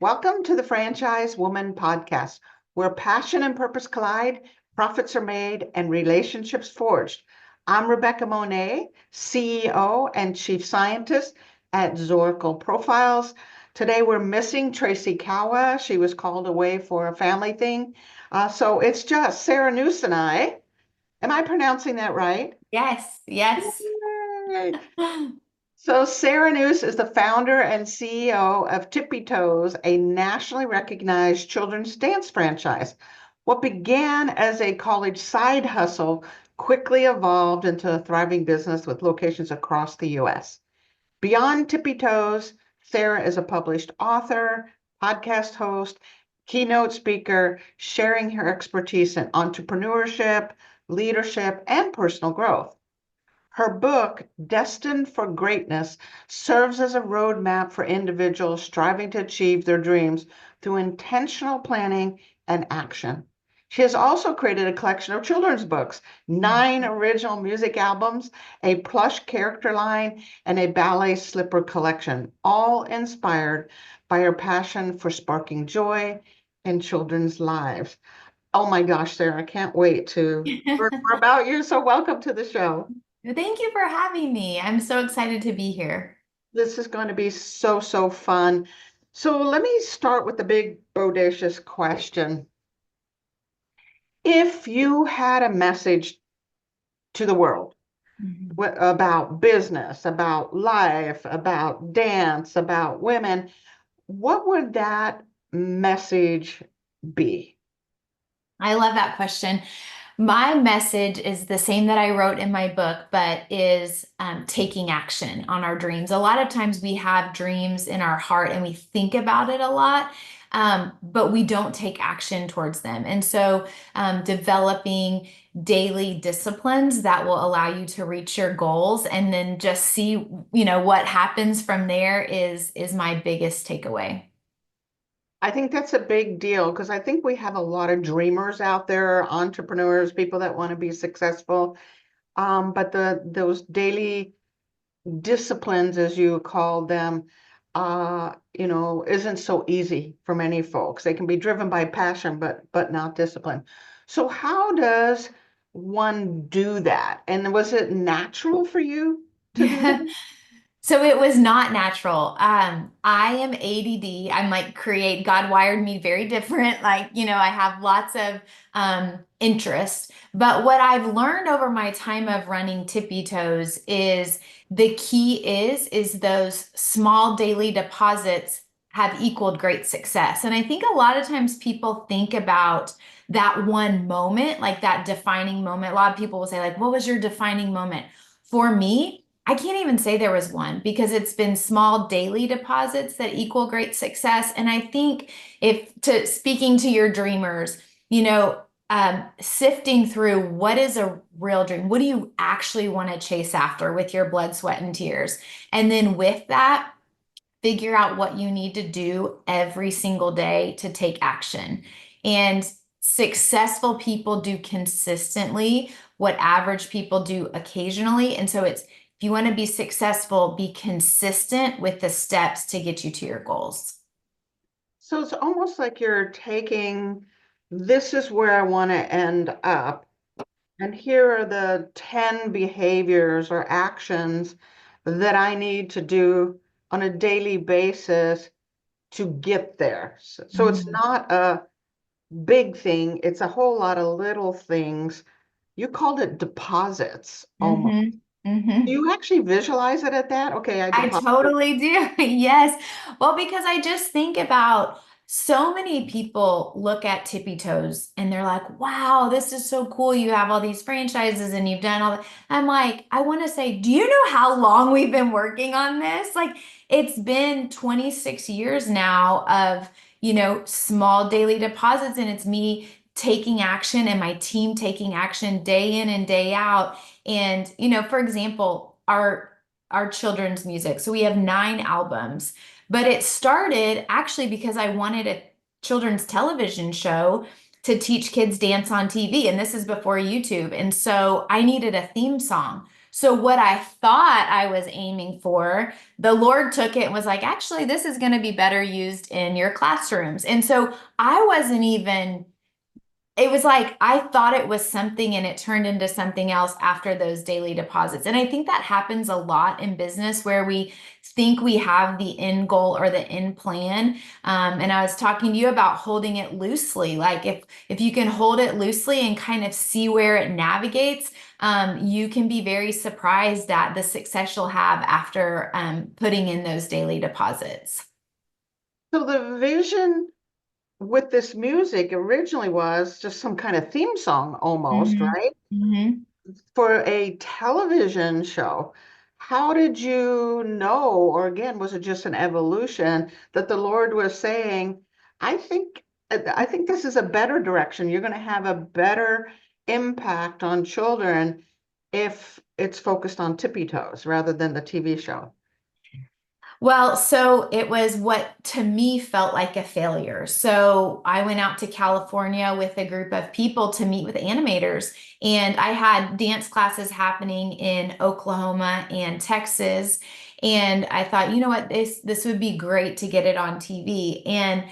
Welcome to the Franchise Woman Podcast, where passion and purpose collide, profits are made, and relationships forged. I'm Rebecca Monet, CEO and Chief Scientist at Zoracle Profiles. Today we're missing Tracy Kawa. She was called away for a family thing. So it's just Sarah Nuse and I. Am I pronouncing that right? Yes, yes. Yay. So Sarah Nuse is the founder and CEO of Tippi Toes, a nationally recognized children's dance franchise. What began as a college side hustle quickly evolved into a thriving business with locations across the U.S. Beyond Tippi Toes, Sarah is a published author, podcast host, keynote speaker, sharing her expertise in entrepreneurship, leadership, and personal growth. Her book, Destined for Greatness, serves as a roadmap for individuals striving to achieve their dreams through intentional planning and action. She has also created a collection of children's books, 9 original music albums, a plush character line, and a ballet slipper collection, all inspired by her passion for sparking joy in children's lives. Oh my gosh, Sarah, I can't wait to learn more about you. So, welcome to the show. Thank you for having me. I'm so excited to be here. This is going to be so fun. So let me start with the big bodacious question. If you had a message to the world Mhm. about business, about life, about dance, about women, what would that message be? I love that question. My message is the same that I wrote in my book, but is taking action on our dreams. A lot of times we have dreams in our heart and we think about it a lot, but we don't take action towards them. And so developing daily disciplines that will allow you to reach your goals and then just see, what happens from there is my biggest takeaway. I think that's a big deal because I think we have a lot of dreamers out there, entrepreneurs, people that want to be successful. But those daily disciplines, as you call them, isn't so easy for many folks. They can be driven by passion, but not discipline. So how does one do that? And was it natural for you to do that? So it was not natural. I am ADD. I'm like God wired me very different. Like, I have lots of interests. But what I've learned over my time of running Tippy Toes is the key is those small daily deposits have equaled great success. And I think a lot of times people think about that one moment, like that defining moment. A lot of people will say, like, what was your defining moment? For me, I can't even say there was one because it's been small daily deposits that equal great success. And I think if to speaking to your dreamers, sifting through what is a real dream, what do you actually want to chase after with your blood, sweat, and tears? And then with that, figure out what you need to do every single day to take action. And successful people do consistently what average people do occasionally. And so if you want to be successful, be consistent with the steps to get you to your goals. So it's almost like you're taking, this is where I want to end up. And here are the 10 behaviors or actions that I need to do on a daily basis to get there. So it's Mhm. not a big thing, it's a whole lot of little things. You called it deposits almost. Mhm. Do Mhm. you actually visualize it at that? Okay, I I deposit. totally do. Yes. Well, because I just think about so many people look at Tippy Toes and they're like, wow, this is so cool. You have all these franchises and you've done all that. I'm like, I want to say, do you know how long we've been working on this? Like, it's been 26 years now of, small daily deposits, and it's me taking action and my team taking action day in and day out. And, for example, our children's music. So we have 9 albums, but it started actually because I wanted a children's television show to teach kids dance on TV. And this is before YouTube. And so I needed a theme song. So what I thought I was aiming for, the Lord took it and was like, actually, this is going to be better used in your classrooms. And so I wasn't even, it was like I thought it was something and it turned into something else after those daily deposits. And I think that happens a lot in business where we think we have the end goal or the end plan. And I was talking to you about holding it loosely. Like if you can hold it loosely and kind of see where it navigates, you can be very surprised at the success you'll have after putting in those daily deposits. So the vision with this music originally was just some kind of theme song almost, Mhm. right? Mhm. For a television show. How did you know, or again, was it just an evolution that the Lord was saying, I think this is a better direction. You're going to have a better impact on children if it's focused on Tippy Toes rather than the TV show. Well, so it was what to me felt like a failure. So I went out to California with a group of people to meet with animators, and I had dance classes happening in Oklahoma and Texas. And I thought, you know what, this would be great to get it on TV. And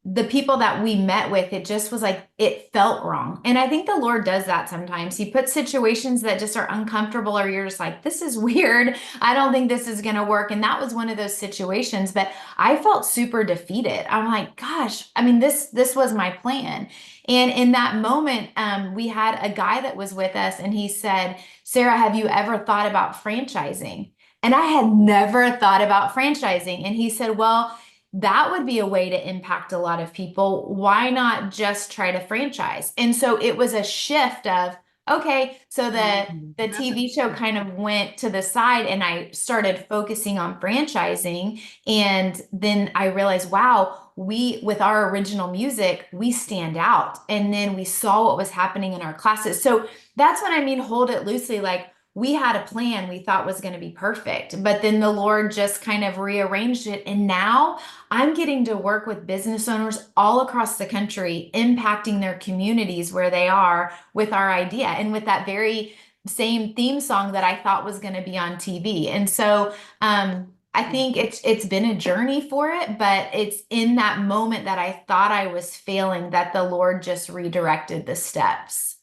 the people that we met with, it just was like, it felt wrong. And I think the Lord does that sometimes. He puts situations that just are uncomfortable, or you're just like, this is weird. I don't think this is going to work. And that was one of those situations. But I felt super defeated. I'm like, gosh, I mean, this was my plan. And in that moment, we had a guy that was with us, and he said, Sarah, have you ever thought about franchising? And I had never thought about franchising. And he said, well, that would be a way to impact a lot of people. Why not just try to franchise? And so it was a shift of, okay, so the That's TV show interesting. kind of went to the side and I started focusing on franchising. And then I realized, wow, we, with our original music, we stand out. And then we saw what was happening in our classes. So that's what I mean, hold it loosely. Like, we had a plan we thought was going to be perfect, but then the Lord just kind of rearranged it. And now I'm getting to work with business owners all across the country, impacting their communities where they are with our idea and with that very same theme song that I thought was going to be on TV. And so I think it's been a journey for it, but it's in that moment that I thought I was failing that the Lord just redirected the steps.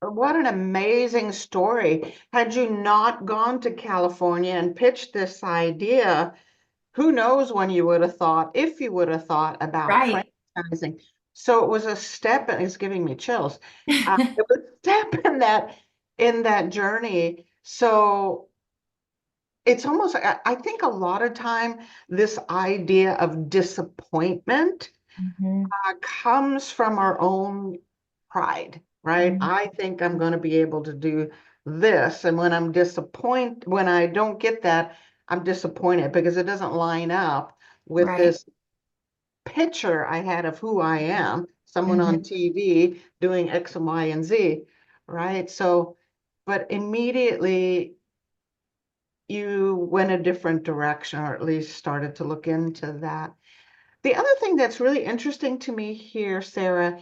What an amazing story. Had you not gone to California and pitched this idea, who knows when you would have thought, if you would have thought about Right. franchising. So it was a step, and it's giving me chills. It was a step in that journey. So it's almost, I think a lot of time this idea of disappointment Mhm. comes from our own pride, right? Mhm. I think I'm going to be able to do this. And when I'm disappointed, when I don't get that, I'm disappointed because it doesn't line up with Right. this picture I had of who I am, someone on Mhm. TV doing X and Y and Z, right? So, but immediately you went a different direction, or at least started to look into that. The other thing that's really interesting to me here, Sarah,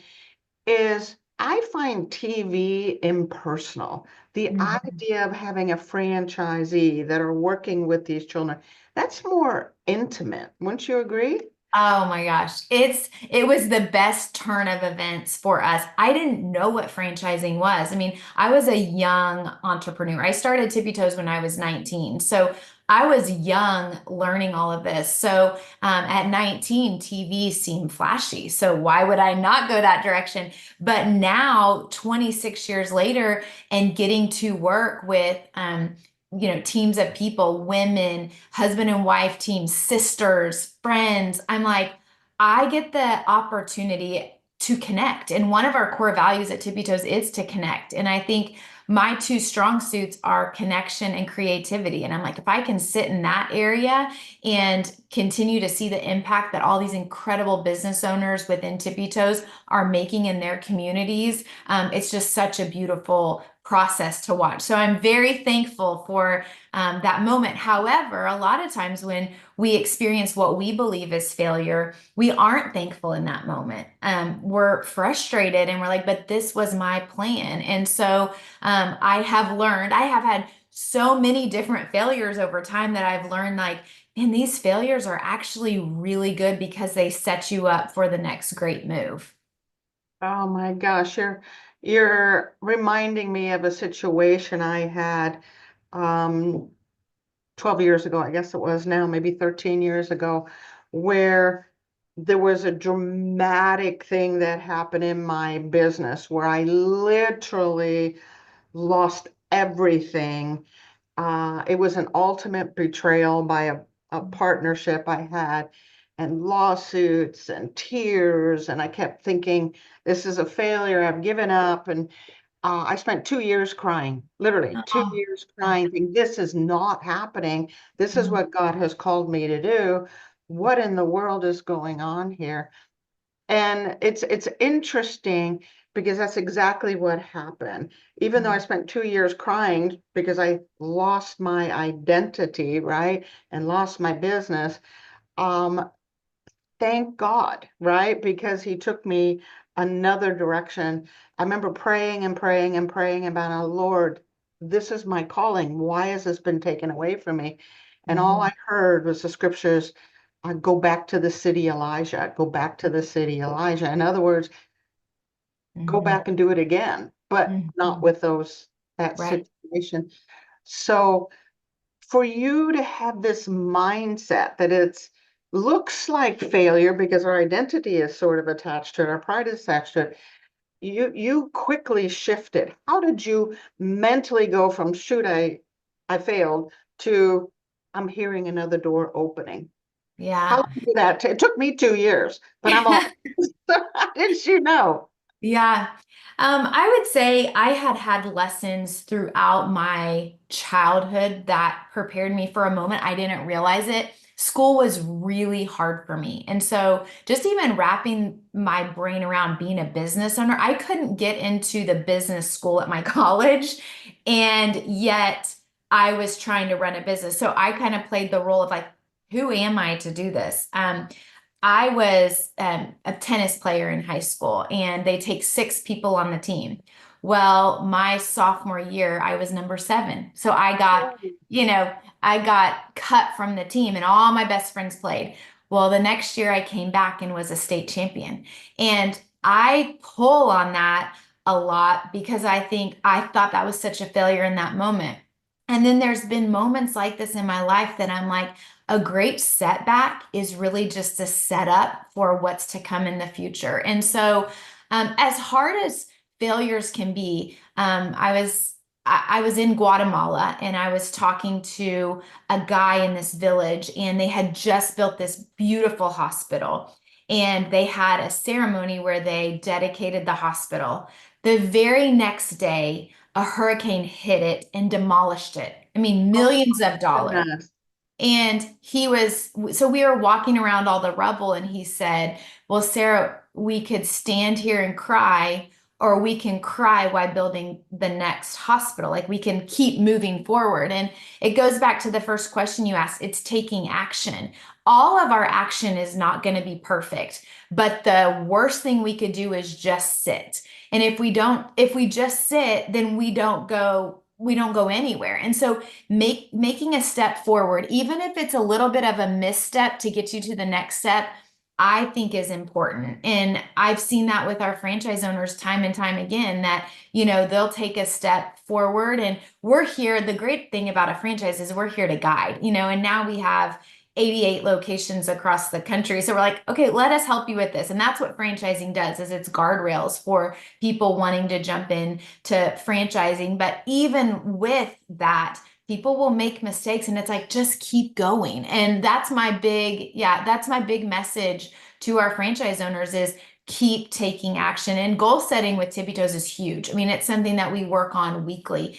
is I find TV impersonal. The Mhm. idea of having a franchisee that are working with these children, that's more intimate. Wouldn't you agree? Oh my gosh. It was the best turn of events for us. I didn't know what franchising was. I mean, I was a young entrepreneur. I started Tippy Toes when I was 19. So I was young learning all of this. So at 19, TV seemed flashy. So why would I not go that direction? But now, 26 years later, and getting to work with teams of people, women, husband and wife teams, sisters, friends. I'm like, I get the opportunity to connect. And one of our core values at Tippy Toes is to connect. And I think my two strong suits are connection and creativity. And I'm like, if I can sit in that area and continue to see the impact that all these incredible business owners within Tippy Toes are making in their communities, it's just such a beautiful process to watch. So I'm very thankful for that moment. However, a lot of times when we experience what we believe is failure, we aren't thankful in that moment. We're frustrated and we're like, but this was my plan. And so I have learned, I have had so many different failures over time that I've learned like, and these failures are actually really good because they set you up for the next great move. Oh my gosh, you're reminding me of a situation I had um 12 years ago, I guess it was now, maybe 13 years ago, where there was a dramatic thing that happened in my business where I literally lost everything. It was an ultimate betrayal by a partnership I had, and lawsuits and tears. And I kept thinking, this is a failure. I've given up. And I spent 2 years crying, literally two Oh, years crying, thinking, this is not happening. This is mhm, what God has called me to do. What in the world is going on here? And it's interesting because that's exactly what happened. Even though I mhm, spent 2 years crying because I lost my identity, right? And lost my business. Um, thank God, right? Because he took me another direction. I remember praying and praying and praying about, oh Lord, this is my calling. Why has this been taken away from me? And all I mhm, heard was the scriptures, go back to the city Elijah, go back to the city Elijah. In other words, go mhm, back and do it again, but not mhm. with that Right. situation. So for you to have this mindset that it's looks like failure because our identity is sort of attached to it, our pride is attached to it, you quickly shifted. How did you mentally go from shoot, I failed to I'm hearing another door opening? How Yeah. did you do that? It took me 2 years, but I'm all how did you know? Yeah. I would say I had had lessons throughout my childhood that prepared me for a moment. I didn't realize it. School was really hard for me. And so just even wrapping my brain around being a business owner, I couldn't get into the business school at my college. And yet I was trying to run a business. So I kind of played the role of like, who am I to do this? I was a tennis player in high school, and they take 6 people on the team. Well, my sophomore year, I was number 7. So I got, I got cut from the team, and all my best friends played. Well, the next year I came back and was a state champion. And I pull on that a lot because I thought that was such a failure in that moment. And then there's been moments like this in my life that I'm like, a great setback is really just a setup for what's to come in the future. And so, as hard as failures can be, I was in Guatemala and I was talking to a guy in this village, and they had just built this beautiful hospital. And they had a ceremony where they dedicated the hospital. The very next day, a hurricane hit it and demolished it. I mean, Oh millions of dollars. goodness. And so we were walking around all the rubble, and he said, well, Sarah, we could stand here and cry, or we can cry while building the next hospital. Like we can keep moving forward. And it goes back to the first question you asked. It's taking action. All of our action is not going to be perfect, but the worst thing we could do is just sit. And if we just sit, then we don't go anywhere. And so making a step forward, even if it's a little bit of a misstep to get you to the next step, I think is important. And I've seen that with our franchise owners time and time again that, they'll take a step forward, and we're here. The great thing about a franchise is we're here to guide, and now we have 88 locations across the country. So we're like, okay, let us help you with this. And that's what franchising does, is it's guardrails for people wanting to jump in to franchising. But even with that, people will make mistakes, and it's like, just keep going. And that's my big message to our franchise owners is keep taking action. And goal setting with Tippy Toes is huge. I mean, it's something that we work on weekly,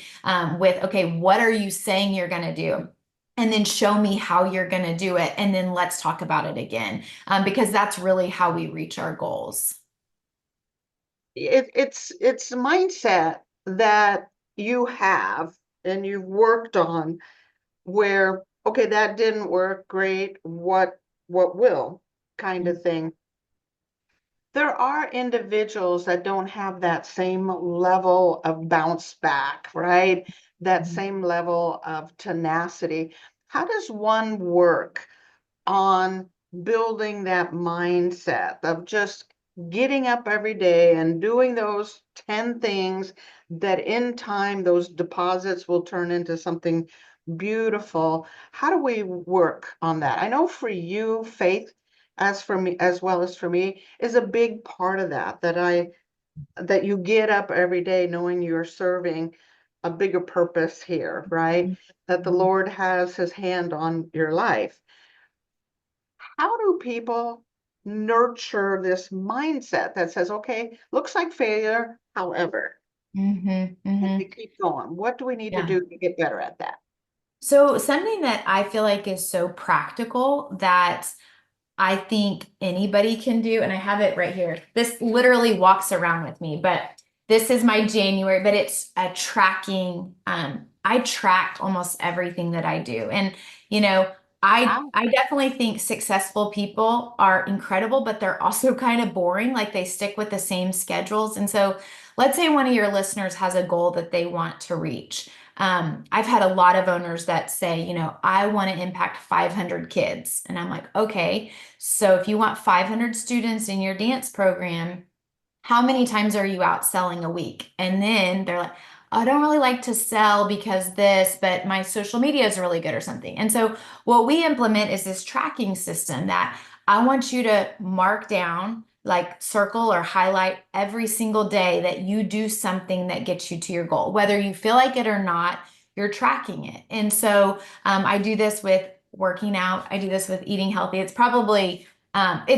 with, okay, what are you saying you're going to do? And then show me how you're going to do it. And then let's talk about it again, because that's really how we reach our goals. It's a mindset that you have and you've worked on where, okay, that didn't work, great, what will kind of thing. There are individuals that don't have that same level of bounce back, right? That Mhm. same level of tenacity. How does one work on building that mindset of just getting up every day and doing those 10 things that in time those deposits will turn into something beautiful? How do we work on that? I know for you, faith, as for me, as well as for me, is a big part of that, that you get up every day knowing you're serving a bigger purpose here, right? That the Mhm. Lord has his hand on your life. How do people nurture this mindset that says, okay, looks like failure, however, Mhm. and Mhm. we keep going? What do we need to Yeah. do to get better at that? So something that I feel like is so practical that I think anybody can do, and I have it right here. This literally walks around with me, but this is my January, but it's a tracking. I track almost everything that I do. And, you know, I Wow. I definitely think successful people are incredible, but they're also kind of boring. Like they stick with the same schedules. And so let's say one of your listeners has a goal that they want to reach. I've had a lot of owners that say, I want to impact 500 kids. And I'm like, okay, so if you want 500 students in your dance program, how many times are you out selling a week? And then they're like, I don't really like to sell because this, but my social media is really good or something. And so what we implement is this tracking system that I want you to mark down, like circle or highlight every single day that you do something that gets you to your goal. Whether you feel like it or not, you're tracking it. And so I do this with working out. I do this with eating healthy. It's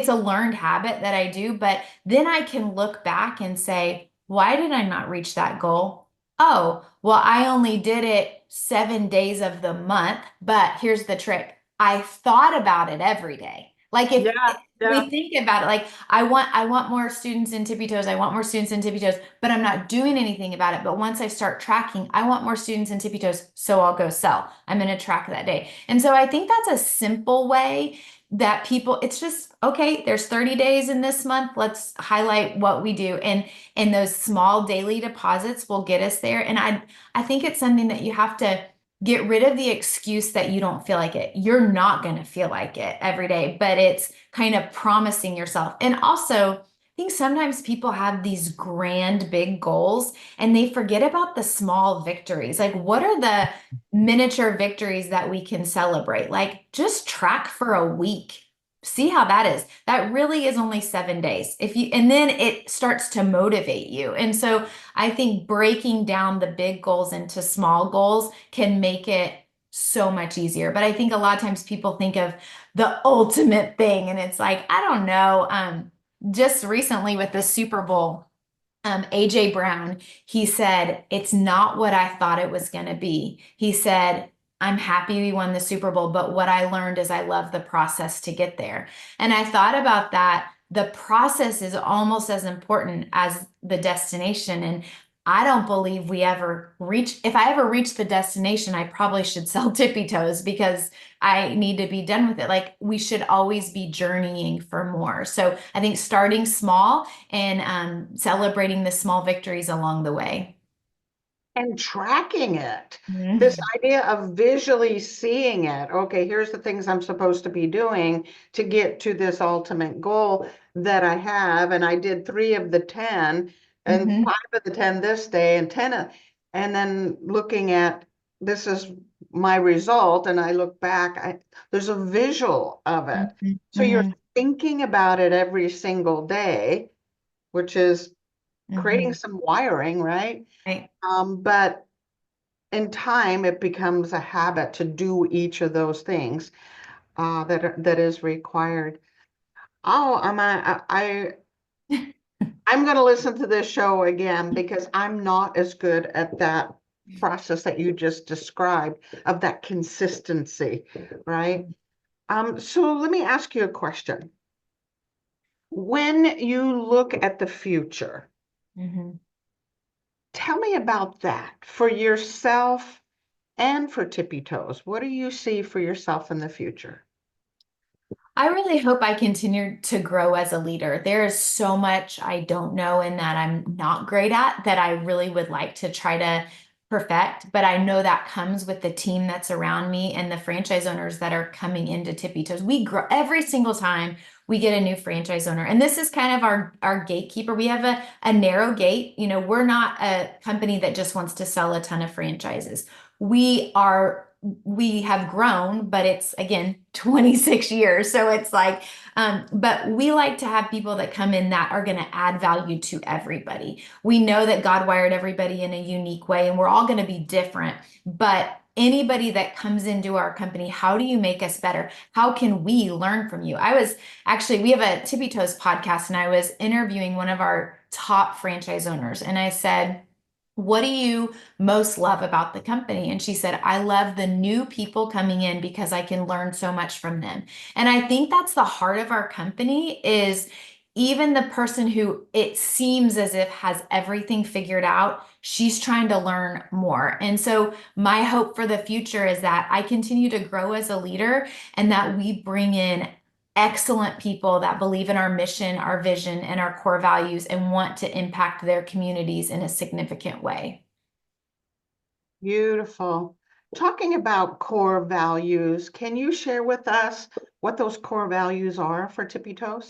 a learned habit that I do, but then I can look back and say, why did I not reach that goal? Oh, well, I only did it 7 days of the month, but here's the trick. I thought about it every day. Like if Yeah, yeah. we think about it, like I want more students in Tippy Toes. I want more students in Tippy Toes, but I'm not doing anything about it. But once I start tracking, I want more students in Tippy Toes, so I'll go sell. I'm going to track that day. And so I think that's a simple way that people, it's just okay, there's 30 days in this month, let's highlight what we do, and those small daily deposits will get us there. And I think it's something that you have to get rid of the excuse that you don't feel like it. You're not going to feel like it every day, but it's kind of promising yourself. And also, I think sometimes people have these grand big goals and they forget about the small victories. Like, what are the miniature victories that we can celebrate? Like, just track for a week. See how that is. That really is only 7 days. And then it starts to motivate you. And so I think breaking down the big goals into small goals can make it so much easier. But I think a lot of times people think of the ultimate thing, and it's like, I don't know. Just recently with the Super Bowl, AJ Brown, he said, it's not what I thought it was going to be. He said, I'm happy we won the Super Bowl, but what I learned is I love the process to get there. And I thought about that. The process is almost as important as the destination. And I don't believe we ever reach, if I ever reach the destination, I probably should sell Tippy Toes because I need to be done with it. Like we should always be journeying for more. So I think starting small and celebrating the small victories along the way. And tracking it. This Mhm. idea of visually seeing it. Okay, here's the things I'm supposed to be doing to get to this ultimate goal that I have. And I did 3 of the 10 and Mhm. 5 of the 10 this day and 10 and then looking at this is my result. And I look back, there's a visual of it. Mhm. So you're Mhm. thinking about it every single day, which is creating Mhm. some wiring, right? Right. But in time, it becomes a habit to do each of those things that is required. Oh, I'm going to listen to this show again because I'm not as good at that process that you just described of that consistency, right? So let me ask you a question. When you look at the future, Mhm. Tell me about that for yourself and for Tippy Toes. What do you see for yourself in the future? I really hope I continue to grow as a leader. There is so much I don't know and that I'm not great at that I really would like to try to perfect. But I know that comes with the team that's around me and the franchise owners that are coming into Tippy Toes. We grow every single time we get a new franchise owner. And this is kind of our gatekeeper. We have a narrow gate. You know, we're not a company that just wants to sell a ton of franchises. We have grown, but it's again 26 years. So it's like, but we like to have people that come in that are going to add value to everybody. We know that God wired everybody in a unique way, and we're all going to be different. But anybody that comes into our company, how do you make us better? How can we learn from you? We have a Tippy Toes podcast, and I was interviewing one of our top franchise owners, and I said, what do you most love about the company? And she said, I love the new people coming in because I can learn so much from them. And I think that's the heart of our company is even the person who it seems as if has everything figured out, she's trying to learn more. And so my hope for the future is that I continue to grow as a leader and that we bring in excellent people that believe in our mission, our vision, and our core values and want to impact their communities in a significant way. Beautiful. Talking about core values, can you share with us what those core values are for Tippy Toes?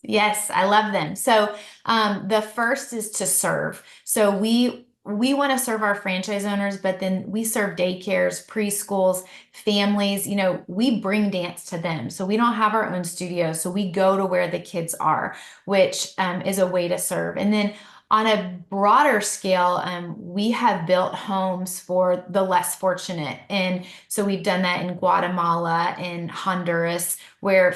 Yes, I love them. So the first is to serve. So we want to serve our franchise owners, but then we serve daycares, preschools, families. You know, we bring dance to them. So we don't have our own studio. So we go to where the kids are, which is a way to serve. And then on a broader scale, we have built homes for the less fortunate. And so we've done that in Guatemala and Honduras, where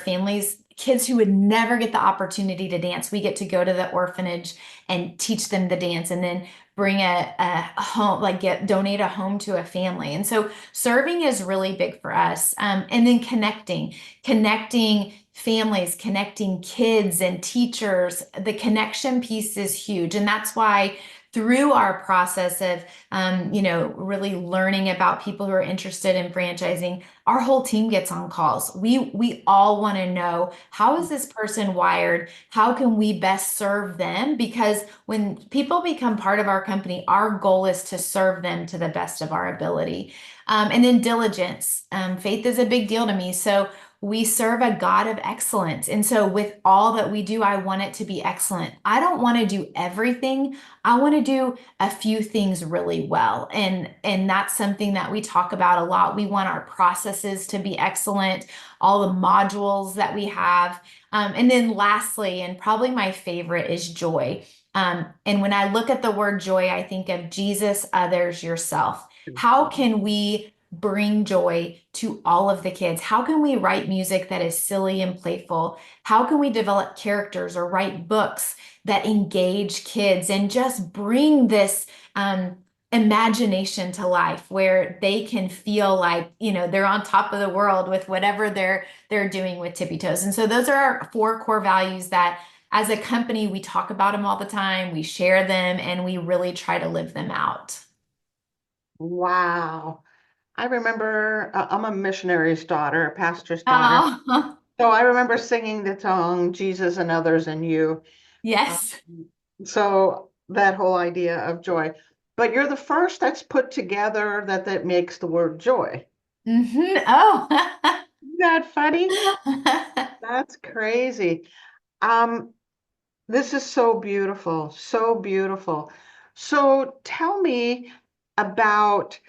kids who would never get the opportunity to dance, we get to go to the orphanage and teach them the dance and then bring a home, donate a home to a family. And so serving is really big for us. And then connecting families, connecting kids and teachers, the connection piece is huge. And that's why through our process of, really learning about people who are interested in franchising, our whole team gets on calls. We all want to know, how is this person wired? How can we best serve them? Because when people become part of our company, our goal is to serve them to the best of our ability. And then diligence. Faith is a big deal to me. So we serve a God of excellence. And so with all that we do, I want it to be excellent. I don't want to do everything. I want to do a few things really well. And that's something that we talk about a lot. We want our processes to be excellent, all the modules that we have. And then lastly, and probably my favorite is joy. And when I look at the word joy, I think of Jesus, others, yourself. How can we bring joy to all of the kids? How can we write music that is silly and playful? How can we develop characters or write books that engage kids and just bring this imagination to life where they can feel like, they're on top of the world with whatever they're doing with Tippy Toes. And so those are our four core values that as a company, we talk about them all the time, we share them, and we really try to live them out. Wow. I remember I'm a missionary's daughter, a pastor's daughter. Oh, So I remember singing the song Jesus and Others and You. Uh, yes. so that whole idea of joy. But you're the first that's put together that makes the word joy. Oh. Isn't that funny? That's crazy. Um, this is so beautiful, so beautiful. So tell me about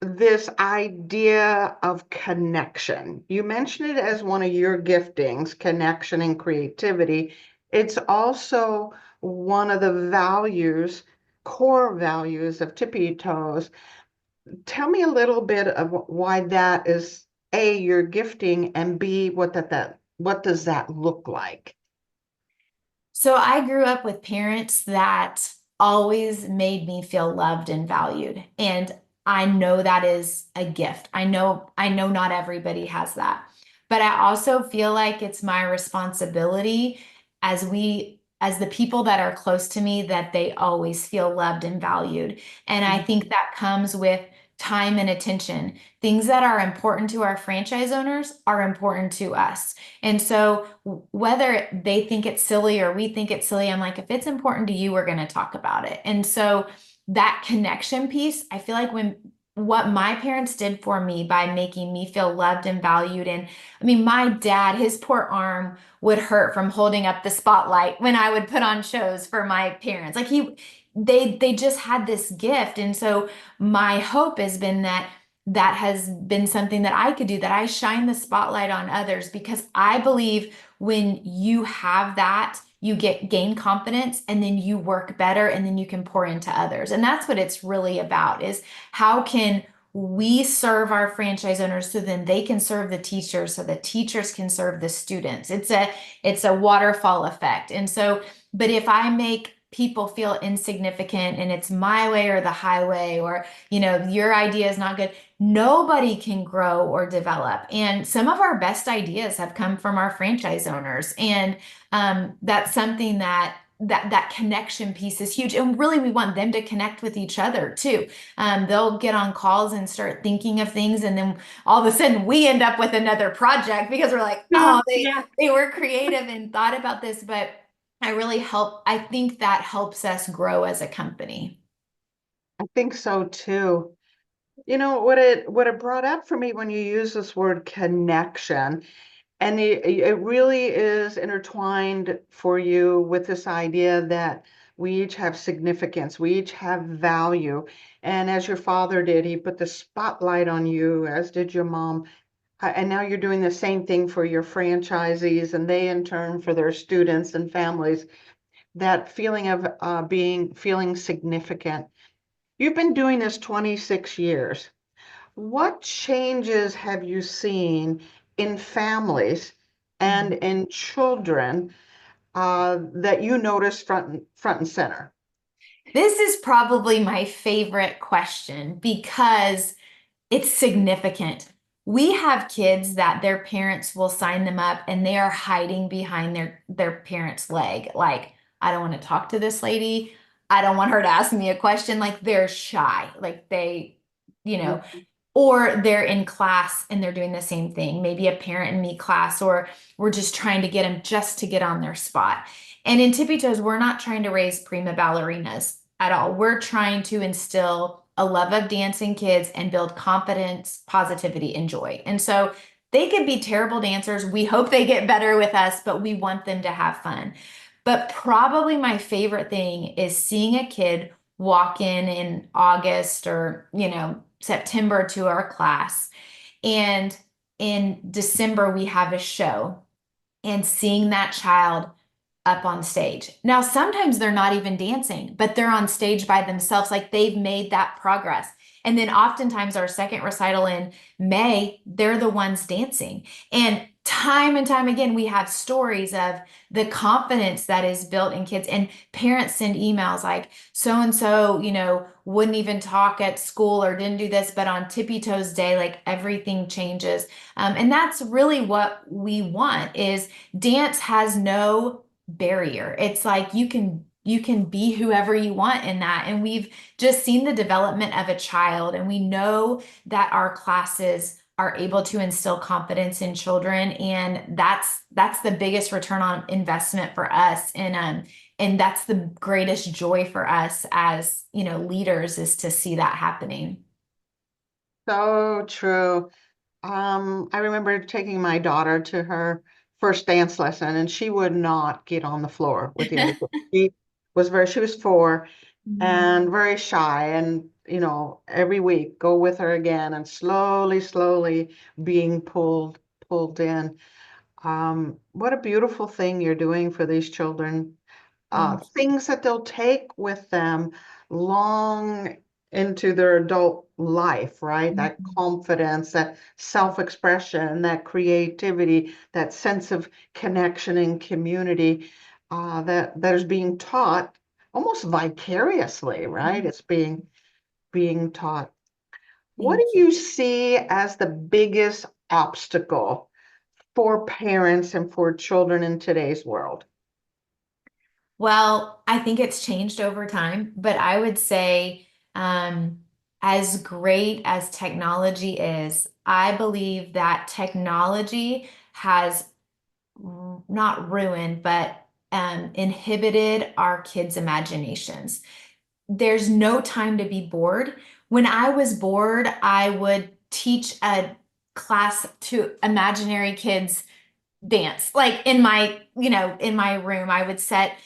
this idea of connection. You mentioned it as one of your giftings, connection and creativity. It's also one of the values, core values of Tippy Toes. Tell me a little bit of why that is A, your gifting, and B, what does that look like? So I grew up with parents that always made me feel loved and valued. And I know that is a gift. I know not everybody has that. But I also feel like it's my responsibility as as the people that are close to me, that they always feel loved and valued. And I think that comes with time and attention. Things that are important to our franchise owners are important to us. And so whether they think it's silly or we think it's silly, I'm like, if it's important to you, we're going to talk about it. And so that connection piece, I feel like when what my parents did for me by making me feel loved and valued. And I mean, my dad, his poor arm would hurt from holding up the spotlight when I would put on shows for my parents. Like they just had this gift. And so my hope has been that that has been something that I could do, that I shine the spotlight on others, because I believe when you have that, you gain confidence, and then you work better, and then you can pour into others. And that's what it's really about, is how can we serve our franchise owners so then they can serve the teachers, so the teachers can serve the students. It's a waterfall effect. And so, but if I make people feel insignificant and it's my way or the highway, or your idea is not good, nobody can grow or develop. And some of our best ideas have come from our franchise owners. And that's something that connection piece is huge. And really, we want them to connect with each other too. They'll get on calls and start thinking of things, and then all of a sudden we end up with another project because we're like, Yeah, oh, they yeah, they were creative and thought about this. But I think that helps us grow as a company. I think so too. What it brought up for me when you use this word connection, and it really is intertwined for you with this idea that we each have significance, we each have value. And as your father did, he put the spotlight on you, as did your mom. And now you're doing the same thing for your franchisees, and they in turn for their students and families. That feeling of feeling significant. You've been doing this 26 years. What changes have you seen in families and in children that you notice front and center? This is probably my favorite question because it's significant. We have kids that their parents will sign them up and they are hiding behind their parents' leg. Like, I don't want to talk to this lady. I don't want her to ask me a question. Like, they're shy. Like you know, Mhm. or they're in class and they're doing the same thing, maybe a parent and me class, or we're just trying to get them just to get on their spot. And in Tippy Toes, we're not trying to raise prima ballerinas at all. We're trying to instill a love of dancing kids and build confidence, positivity, and joy. And so they could be terrible dancers. We hope they get better with us, but we want them to have fun. But probably my favorite thing is seeing a kid walk in August or, September to our class. And in December, we have a show, and seeing that child up on stage. Now, sometimes they're not even dancing, but they're on stage by themselves, like they've made that progress. And then oftentimes our second recital in May, they're the ones dancing. And time again, we have stories of the confidence that is built in kids. And parents send emails like, so and so, wouldn't even talk at school or didn't do this, but on Tippy Toes Day, like everything changes. And that's really what we want, is dance has no barrier. It's like you can be whoever you want in that. And we've just seen the development of a child, and we know that our classes are able to instill confidence in children, and that's the biggest return on investment for us. And that's the greatest joy for us as, leaders, is to see that happening. So true. I remember taking my daughter to her first dance lesson, and she would not get on the floor with the other kids. She was 4 and very shy, and every week go with her again, and slowly being pulled in. What a beautiful thing you're doing for these children. Thank Things that they'll take with them long into their adult life, right? you. That confidence, that self-expression, that creativity, that sense of connection and community, that is being taught almost vicariously, right? It's being taught. What do Thank you. you see as the biggest obstacle for parents and for children in today's world? Well, I think it's changed over time, but I would say, um, as great as technology is, I believe that technology has not ruined, but inhibited our kids' imaginations. There's no time to be bored. When I was bored, I would teach a class to imaginary kids dance. Like in my, in my room, I would set,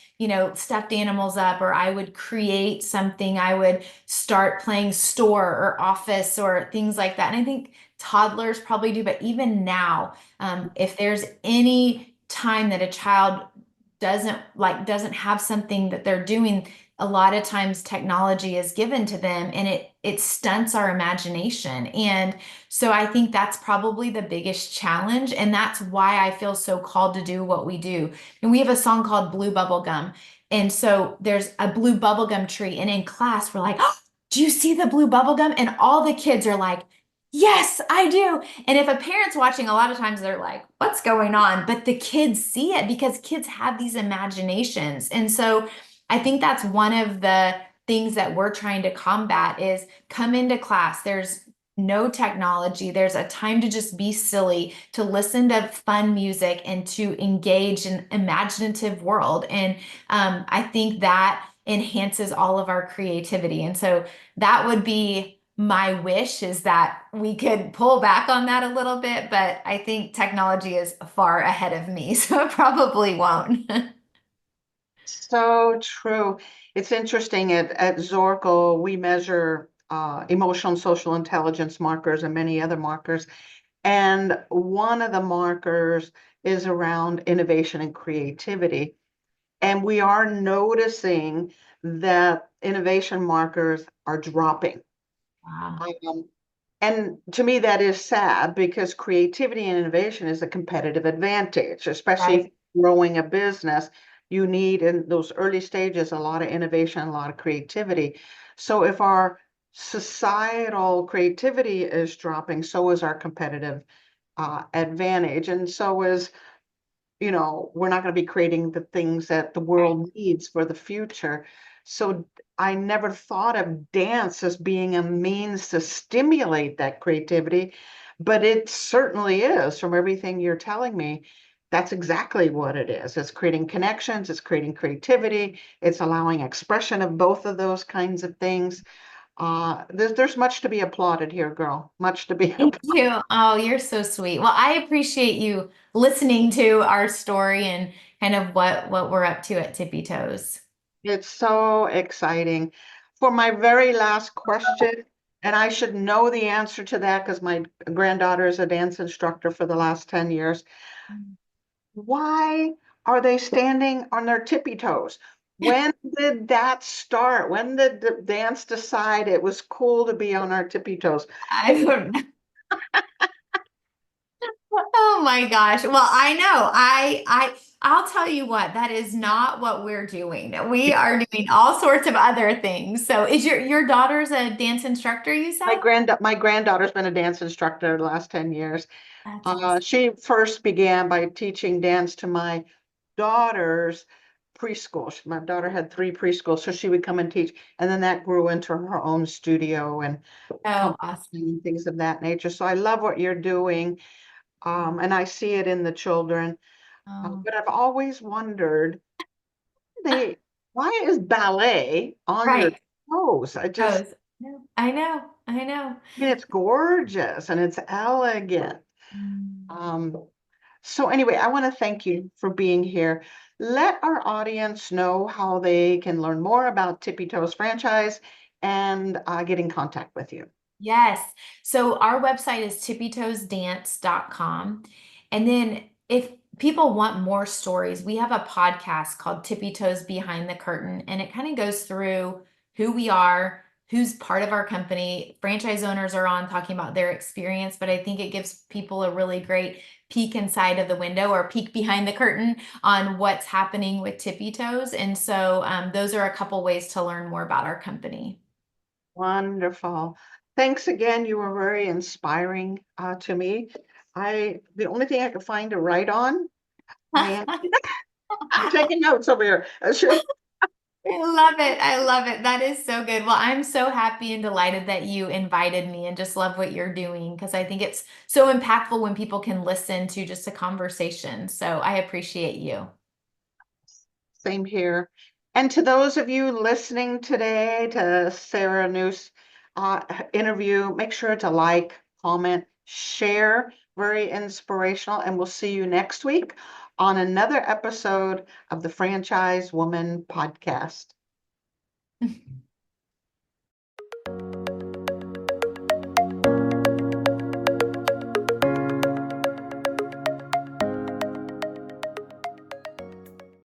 stuffed animals up, or I would create something. I would start playing store or office or things like that. And I think toddlers probably do, but even now, if there's any time that a child doesn't have something that they're doing, a lot of times technology is given to them and it stunts our imagination. And so I think that's probably the biggest challenge. And that's why I feel so called to do what we do. And we have a song called Blue Bubble Gum. And so there's a blue bubble gum tree. And in class, we're like, oh, do you see the blue bubble gum? And all the kids are like, yes, I do. And if a parent's watching, a lot of times they're like, what's going on? But the kids see it because kids have these imaginations. And so I think that's one of the things that we're trying to combat is come into class. There's no technology. There's a time to just be silly, to listen to fun music, and to engage in imaginative world. And I think that enhances all of our creativity. And so that would be my wish is that we could pull back on that a little bit, but I think technology is far ahead of me, so it probably won't. So true. It's interesting at Zorkel, we measure emotional and social intelligence markers and many other markers. And one of the markers is around innovation and creativity. And we are noticing that innovation markers are dropping. Wow. Um, and to me, that is sad because creativity and innovation is a competitive advantage, especially if Right. you're growing a business. You need in those early stages a lot of innovation, a lot of creativity. So if our societal creativity is dropping, so is our competitive advantage. And so is, we're not going to be creating the things that the Right. world needs for the future. So I never thought of dance as being a means to stimulate that creativity, but it certainly is from everything you're telling me. That's exactly what it is. It's creating connections, it's creating creativity, it's allowing expression of both of those kinds of things. There's much to be applauded here, girl. Much to be Thank you. Oh, you're so sweet. Well, I appreciate you listening to our story and kind of what we're up to at Tippy Toes. It's so exciting. For my very last question, and I should know the answer to that because my granddaughter is a dance instructor for the last 10 years. Why are they standing on their tippy toes? When did that start? When did the dance decide it was cool to be on our tippy toes? I don't know. Oh my gosh. Well, I know. I'll tell you what, that is not what we're doing. We are doing all sorts of other things. So is your daughter's a dance instructor, you said? My granddaughter's been a dance instructor the last 10 years. That's awesome. She first began by teaching dance to my daughter's preschool. My daughter had three preschools, so she would come and teach, and then that grew into her own studio and Oh, company awesome. and things of that nature. So I love what you're doing, and I see it in the children. Oh, But I've always wondered, they, why is ballet on your right. toes? I just, Toes. No, I know. I know. I mean, it's gorgeous and it's elegant. Mm. Um, So anyway, I want to thank you for being here. Let our audience know how they can learn more about Tippy Toes franchise and get in contact with you. Yes. So our website is tippytoesdance.com. And then if people want more stories, we have a podcast called Tippy Toes Behind the Curtain, and it kind of goes through who we are, who's part of our company. Franchise owners are on talking about their experience, but I think it gives people a really great peek inside of the window or peek behind the curtain on what's happening with Tippy Toes. And so those are a couple ways to learn more about our company. Wonderful. Thanks again. You were very inspiring to me. The only thing I could find to write on, I am I'm taking notes over here. I love it. I love it. That is so good. Well, I'm so happy and delighted that you invited me and just love what you're doing because I think it's so impactful when people can listen to just a conversation. So I appreciate you. Same here. And to those of you listening today to Sarah Nuse interview, make sure to like, comment, share. Very inspirational. And we'll see you next week on another episode of the Franchise Woman Podcast.